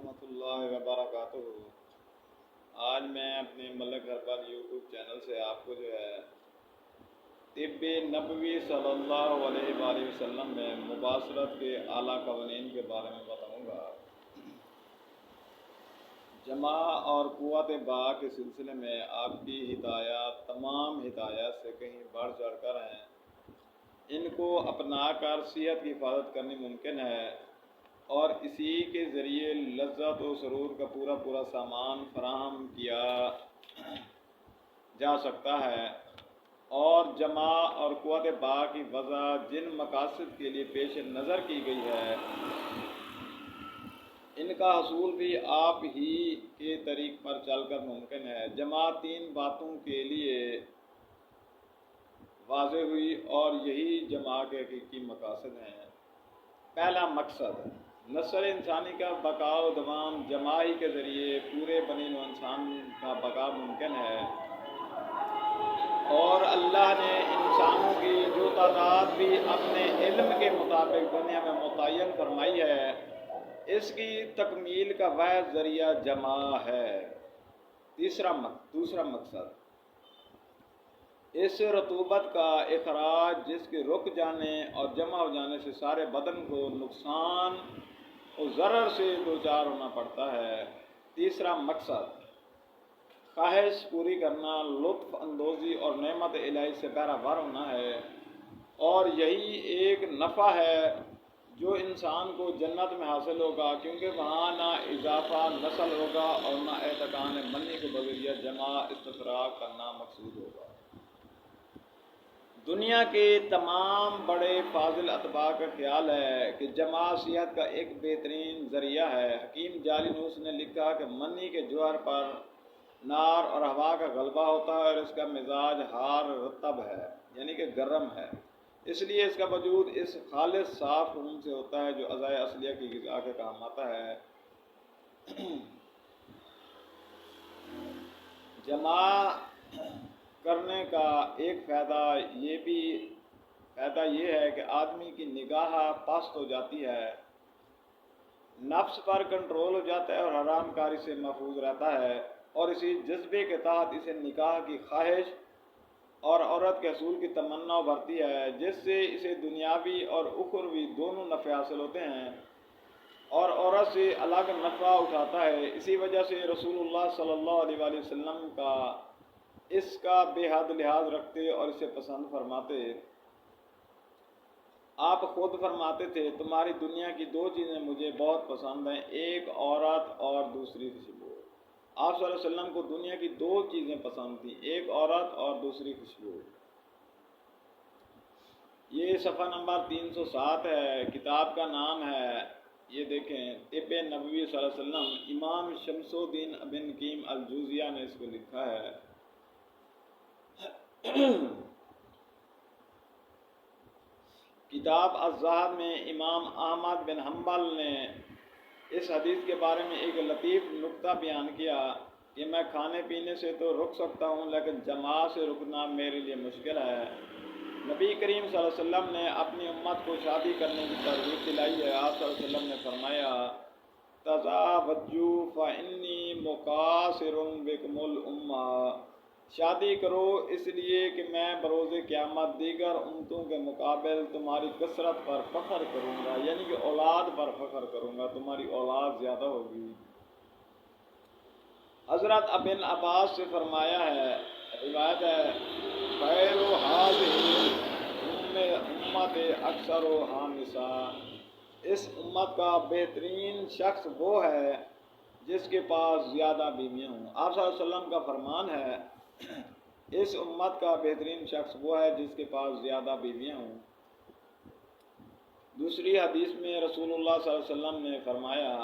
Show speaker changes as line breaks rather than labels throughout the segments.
ورحمۃ اللہ وبرکاتہ۔ آج میں اپنے ملک ہربل یوٹیوب چینل سے آپ کو طب نبوی صلی اللہ علیہ وآلہ وسلم میں مباشرت کے اعلیٰ قوانین کے بارے میں بتاؤں گا۔ جمع اور قوت با کے سلسلے میں آپ کی ہدایات تمام ہدایات سے کہیں بڑھ چڑھ کر ہیں۔ ان کو اپنا کر صحت کی حفاظت کرنی ممکن ہے اور اسی کے ذریعے لذت و سرور کا پورا سامان فراہم کیا جا سکتا ہے، اور جمع اور قوت با کی وضع جن مقاصد کے لیے پیش نظر کی گئی ہے ان کا حصول بھی آپ ہی کے طریق پر چل کر ممکن ہے۔ جمع تین باتوں کے لیے واضح ہوئی اور یہی جمع کے حقیقی مقاصد ہیں۔ پہلا مقصد نسل انسانی کا بقا و دوام۔ جمع ہی کے ذریعے پورے بنی نوع انسان کا بقا ممکن ہے، اور اللہ نے انسانوں کی جو تعداد بھی اپنے علم کے مطابق دنیا میں متعین فرمائی ہے، اس کی تکمیل کا واحد ذریعہ جمع ہے۔ دوسرا مقصد اس رطوبت کا اخراج جس کے رک جانے اور جمع ہو جانے سے سارے بدن کو نقصان اور ضرر سے دوچار ہونا پڑتا ہے۔ تیسرا مقصد خواہش پوری کرنا، لطف اندوزی اور نعمت الہی سے بہرہ ہونا ہے، اور یہی ایک نفع ہے جو انسان کو جنت میں حاصل ہوگا، کیونکہ وہاں نہ اضافہ نسل ہوگا اور نہ اعتقان منی کے بذریعہ جمع استفراغ کرنا مقصود ہوگا۔ دنیا کے تمام بڑے فاضل اتباع کا خیال ہے کہ جمع صحت کا ایک بہترین ذریعہ ہے۔ حکیم جالینوس نے لکھا کہ منی کے جوہر پر نار اور ہوا کا غلبہ ہوتا ہے، اور اس کا مزاج حار رطب ہے، یعنی کہ گرم ہے، اس لیے اس کا وجود اس خالص صاف خون سے ہوتا ہے جو اعضائے اصلیہ کی غذا کے کام آتا ہے۔ جمع کرنے کا ایک فائدہ یہ ہے کہ آدمی کی نگاہ پست ہو جاتی ہے، نفس پر کنٹرول ہو جاتا ہے اور حرام کاری سے محفوظ رہتا ہے، اور اسی جذبے کے تحت اسے نکاح کی خواہش اور عورت کے حصول کی تمنا ابھرتی ہے، جس سے اسے دنیاوی اور اخروی دونوں نفع حاصل ہوتے ہیں، اور عورت سے الگ نفع اٹھاتا ہے۔ اسی وجہ سے رسول اللہ صلی اللہ علیہ وآلہ وسلم اس کا بے حد لحاظ رکھتے اور اسے پسند فرماتے۔ آپ خود فرماتے تھے، تمہاری دنیا کی دو چیزیں مجھے بہت پسند ہیں، ایک عورت اور دوسری خوشبو۔ آپ صلی اللہ علیہ وسلم کو دنیا کی دو چیزیں پسند تھیں، ایک عورت اور دوسری خوشبو۔ یہ صفحہ نمبر 307 ہے، کتاب کا نام ہے، یہ دیکھیں، طب نبوی صلی اللہ علیہ وسلم۔ امام شمس الدین ابن قیم الجوزیہ نے اس کو لکھا ہے۔ کتاب الزہد میں امام احمد بن حنبل نے اس حدیث کے بارے میں ایک لطیف نکتہ بیان کیا کہ میں کھانے پینے سے تو رک سکتا ہوں، لیکن جماع سے رکنا میرے لیے مشکل ہے۔ نبی کریم صلی اللہ علیہ وسلم نے اپنی امت کو شادی کرنے کی ترغیب دلائی ہے۔ آپ صلی اللہ علیہ وسلم نے فرمایا، تزاوجوا فإنی مکاثر بکم الامہ، شادی کرو اس لیے کہ میں بروز قیامت دیگر امتوں کے مقابل تمہاری کثرت پر فخر کروں گا، یعنی کہ اولاد پر فخر کروں گا، تمہاری اولاد زیادہ ہوگی۔ حضرت ابن عباس سے فرمایا ہے، روایت ہے، خیر هذه امت اکثرها نساء، اس امت کا بہترین شخص وہ ہے جس کے پاس زیادہ بیویاں ہوں۔ آپ صلی اللہ علیہ وسلم کا فرمان ہے، اس امت کا بہترین شخص وہ ہے جس کے پاس زیادہ بیویاں ہوں۔ دوسری حدیث میں رسول اللہ صلی اللہ علیہ وسلم نے فرمایا،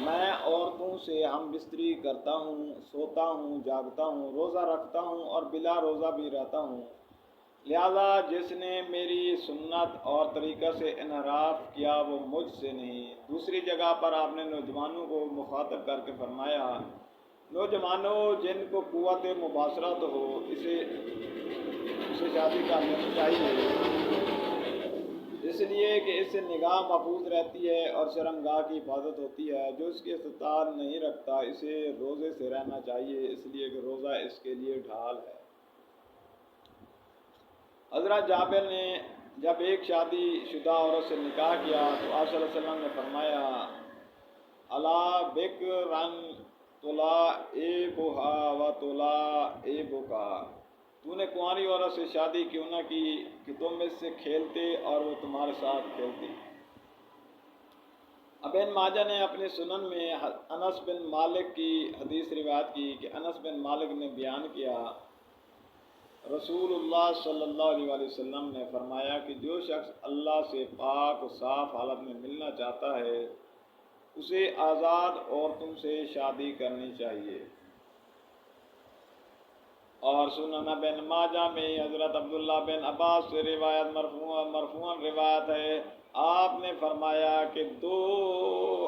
میں عورتوں سے ہم بستری کرتا ہوں، سوتا ہوں، جاگتا ہوں، روزہ رکھتا ہوں اور بلا روزہ بھی رہتا ہوں، لہذا جس نے میری سنت اور طریقہ سے انحراف کیا وہ مجھ سے نہیں۔ دوسری جگہ پر آپ نے نوجوانوں کو مخاطب کر کے فرمایا، نوجوانوں جن کو قوت مباشرت ہو اسے شادی کرنی چاہیے، اس لیے کہ اس سے نگاہ محفوظ رہتی ہے اور شرمگاہ کی حفاظت ہوتی ہے۔ جو اس کی استطاعت نہیں رکھتا اسے روزے سے رہنا چاہیے، اس لیے کہ روزہ اس کے لیے ڈھال ہے۔ حضرت جابر نے جب ایک شادی شدہ عورت سے نکاح کیا تو آپ صلی اللہ علیہ وسلم نے فرمایا الا بکرن تلاعبھا و تلاعبک، تو نے کنواری عورت سے شادی کیوں نہ کی کہ تم اس سے کھیلتے اور وہ تمہارے ساتھ کھیلتی۔ ابن ماجہ نے اپنے سنن میں انس بن مالک کی حدیث روایت کی کہ انس بن مالک نے بیان کیا رسول اللہ صلی اللہ علیہ وآلہ وسلم نے فرمایا کہ جو شخص اللہ سے پاک و صاف حالت میں ملنا چاہتا ہے اسے آزاد عورتوں سے شادی کرنی چاہیے۔ اور سنن ابن ماجہ میں حضرت عبداللہ بن عباس سے روایت مرفوعاً روایت ہے، آپ نے فرمایا کہ دو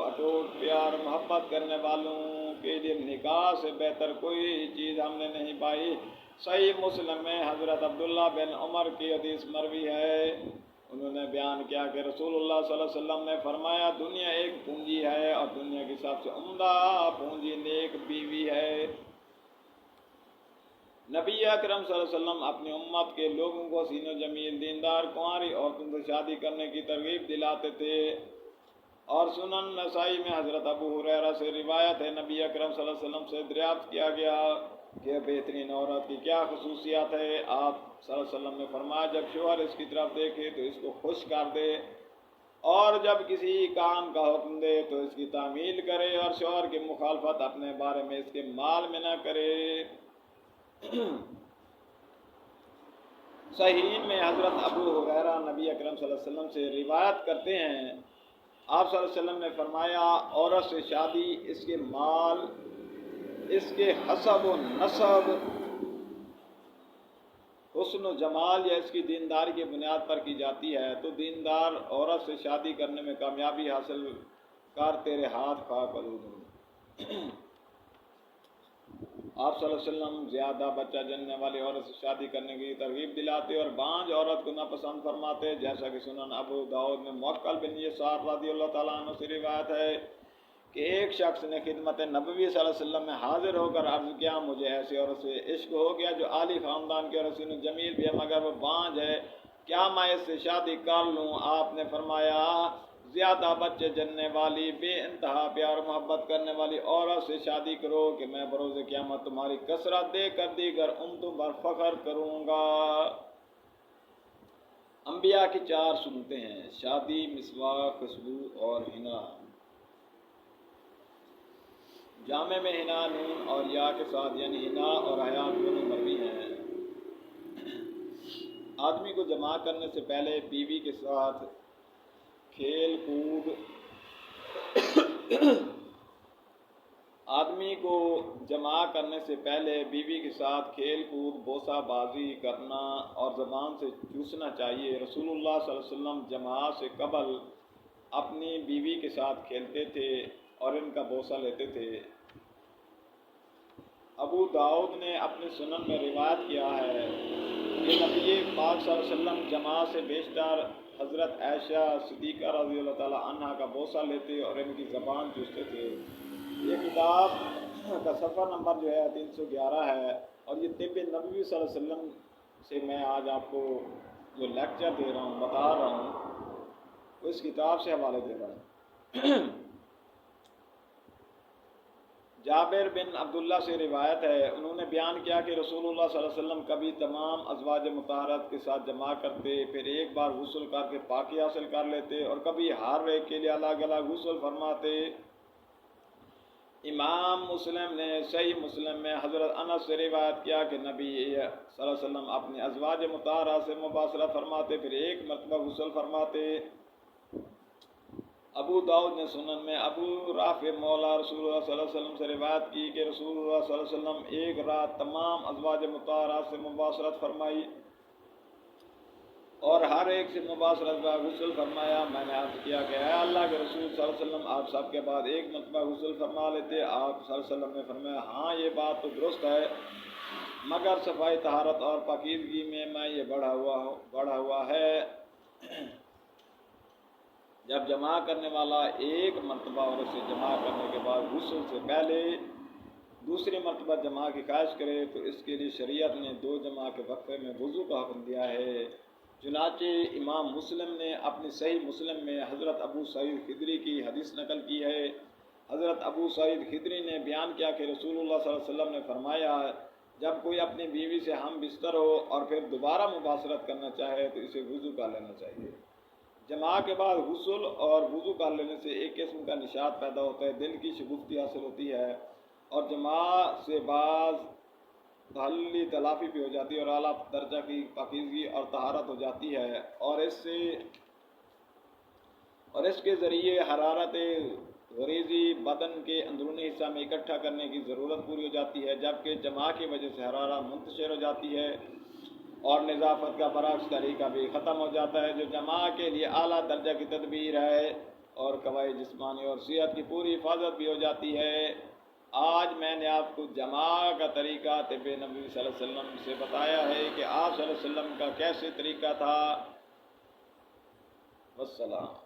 اٹوٹ پیار محبت کرنے والوں کے لیے نکاح سے بہتر کوئی چیز ہم نے نہیں پائی۔ صحیح مسلم میں حضرت عبداللہ بن عمر کی حدیث مروی ہے، انہوں نے بیان کیا کہ رسول اللہ صلی اللہ علیہ وسلم نے فرمایا دنیا ایک پونجی ہے اور دنیا کی سب سے عمدہ پونجی نیک بیوی ہے۔ نبی اکرم صلی اللہ علیہ وسلم اپنی امت کے لوگوں کو حسین و جمیل دیندار کنواری عورتوں سے شادی کرنے کی ترغیب دلاتے تھے۔ اور سنن نسائی میں حضرت ابو ہریرہ سے روایت ہے، نبی اکرم صلی اللہ علیہ وسلم سے دریافت کیا گیا کہ بہترین عورت کی کیا خصوصیات ہے؟ آپ صلی اللہ علیہ وسلم نے فرمایا جب شوہر اس کی طرف دیکھے تو اس کو خوش کر دے، اور جب کسی کام کا حکم دے تو اس کی تعمیل کرے، اور شوہر کی مخالفت اپنے بارے میں اس کے مال میں نہ کرے۔ صحیح میں حضرت ابو ہریرہ نبی اکرم صلی اللہ علیہ وسلم سے روایت کرتے ہیں، آپ صلی اللہ علیہ وسلم نے فرمایا عورت سے شادی اس کے مال، اس کے حسب و نسب، حسن و جمال یا اس کی دینداری کی بنیاد پر کی جاتی ہے، تو دیندار عورت سے شادی کرنے میں کامیابی حاصل کر تیرے ہاتھ پاک آلود ہوں۔ آپ صلی اللہ علیہ وسلم زیادہ بچہ جننے والی عورت سے شادی کرنے کی ترغیب دلاتے اور بانجھ عورت کو ناپسند فرماتے، جیسا کہ سنن ابو داؤد میں موکل بن یسار رضی اللہ تعالیٰ عنہ سے روایت ہے کہ ایک شخص نے خدمت نبوی صلی اللہ علیہ وسلم میں حاضر ہو کر عرض کیا مجھے ایسی عورت سے عشق ہو گیا جو عالی خاندان کی اور حسین و جمیل بھی ہے مگر وہ بانجھ ہے، کیا میں اس سے شادی کر لوں؟ آپ نے فرمایا زیادہ بچے جننے والی بے انتہا پیار محبت کرنے والی عورت سے شادی کرو کہ میں بروز قیامت تمہاری کثرت دے کر دیگر امتوں پر فخر کروں گا۔ انبیاء کی 4 سنتیں ہیں: شادی، مسواک، خوشبو اور حنا۔ جامع میں حنا نون اور یا کے ساتھ یعنی حنا اور حیا دونوں مروی ہیں۔ آدمی کو جمع کرنے سے پہلے بیوی کے ساتھ کھیل کود آدمی کو جمع کرنے سے پہلے بیوی کے ساتھ کھیل کود، بوسہ بازی کرنا اور زبان سے چوسنا چاہیے۔ رسول اللہ صلی اللہ علیہ وسلم جماع سے قبل اپنی بیوی کے ساتھ کھیلتے تھے اور ان کا بوسہ لیتے تھے۔ ابو داؤد نے اپنے سنن میں روایت کیا ہے کہ نبی پاک صلی اللہ علیہ وسلم جماع سے بیشتر حضرت عائشہ صدیقہ رضی اللہ تعالیٰ عنہ کا بوسہ لیتے اور ان کی زبان چوستے تھے۔ یہ کتاب کا صفحہ نمبر جو ہے 311 ہے، اور یہ طب نبوی صلی اللہ علیہ وسلم سے میں آج آپ کو جو لیکچر دے رہا ہوں، بتا رہا ہوں، وہ اس کتاب سے حوالے دے رہا ہوں۔ جابر بن عبداللہ سے روایت ہے، انہوں نے بیان کیا کہ رسول اللہ صلی اللہ علیہ وسلم کبھی تمام ازواج مطہرات کے ساتھ جمع کرتے، پھر ایک بار غسل کر کے پاکی حاصل کر لیتے، اور کبھی ہر ایک کے لیے الگ الگ غسل فرماتے۔ امام مسلم نے صحیح مسلم میں حضرت انس سے روایت کیا کہ نبی صلی اللہ علیہ وسلم اپنی ازواج مطہرات سے مباشرت فرماتے، پھر ایک مرتبہ غسل فرماتے۔ ابو داؤد نے سنن میں ابو رافع مولا رسول اللہ صلی اللہ علیہ وسلم سے روایت کی کہ رسول اللہ صلی اللہ علیہ وسلم ایک رات تمام ازواج مطہرات سے مباشرت فرمائی اور ہر ایک سے مباشرت کا غسل فرمایا۔ میں نے عرض کیا کہ اے اللہ کے رسول صلی اللہ علیہ وسلم، آپ سب کے بعد ایک مرتبہ غسل فرما لیتے؟ آپ صلی اللہ علیہ وسلم نے فرمایا ہاں یہ بات تو درست ہے، مگر صفائی طہارت اور پاکیزگی میں یہ بڑھا ہوا ہے۔ جب جمع کرنے والا ایک مرتبہ عورت سے جمع کرنے کے بعد غسل سے پہلے دوسری مرتبہ جمع کی خواہش کرے تو اس کے لیے شریعت نے 2 جمع کے وقفے میں وضو کا حکم دیا ہے۔ چنانچہ امام مسلم نے اپنی صحیح مسلم میں حضرت ابو سعید خدری کی حدیث نقل کی ہے۔ حضرت ابو سعید خدری نے بیان کیا کہ رسول اللہ صلی اللہ علیہ وسلم نے فرمایا، جب کوئی اپنی بیوی سے ہم بستر ہو اور پھر دوبارہ مباشرت کرنا چاہے تو اسے وضو کر لینا چاہیے۔ جماع کے بعد غسل اور وضو کر لینے سے ایک قسم کا نشاط پیدا ہوتا ہے، دل کی شگفتی حاصل ہوتی ہے، اور جماع سے بعض محلی تلافی بھی ہو جاتی ہے اور اعلیٰ درجہ کی پاکیزگی اور طہارت ہو جاتی ہے، اور اس کے ذریعے حرارت غریزی بدن کے اندرونی حصہ میں اکٹھا کرنے کی ضرورت پوری ہو جاتی ہے، جبکہ جماع کی وجہ سے حرارت منتشر ہو جاتی ہے اور نظافت کا برعکس طریقہ بھی ختم ہو جاتا ہے، جو جماع کے لیے اعلیٰ درجہ کی تدبیر ہے، اور قواعد جسمانی اور صحت کی پوری حفاظت بھی ہو جاتی ہے۔ آج میں نے آپ کو جماع کا طریقہ طب نبوی صلی اللہ علیہ وسلم سے بتایا ہے کہ آپ صلی اللہ علیہ وسلم کا کیسے طریقہ تھا۔ والسلام۔